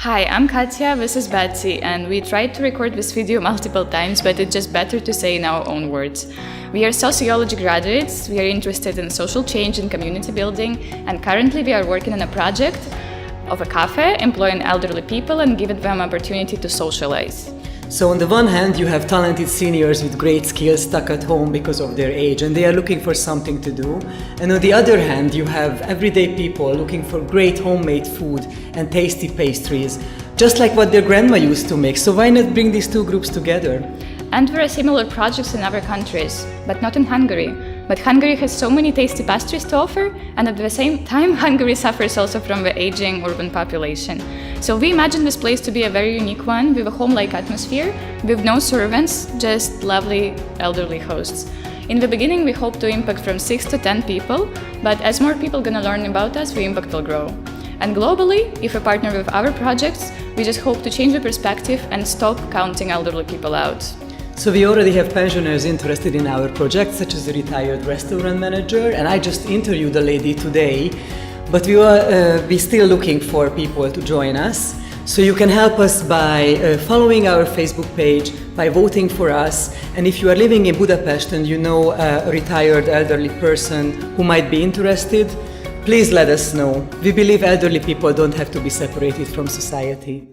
Hi, I'm Katya, this is Betsy, and we tried to record this video multiple times, but it's just better to say in our own words. We are sociology graduates, we are interested in social change and community building, and currently we are working on a project of a cafe, employing elderly people and giving them opportunity to socialize. So on the one hand, you have talented seniors with great skills stuck at home because of their age, and they are looking for something to do. And on the other hand, you have everyday people looking for great homemade food and tasty pastries, just like what their grandma used to make. So why not bring these two groups together? And there are similar projects in other countries, but not in Hungary. But Hungary has so many tasty pastries to offer, and at the same time, Hungary suffers also from the aging urban population. So we imagine this place to be a very unique one, with a home-like atmosphere, with no servants, just lovely elderly hosts. In the beginning, we hope to impact from 6 to 10 people, but as more people gonna learn about us, the impact will grow. And globally, if we partner with our projects, we just hope to change the perspective and stop counting elderly people out. So we already have pensioners interested in our project, such as a retired restaurant manager, and I just interviewed a lady today, but we will be still looking for people to join us. So you can help us by following our Facebook page, by voting for us, and if you are living in Budapest and you know a retired elderly person who might be interested, please let us know. We believe elderly people don't have to be separated from society.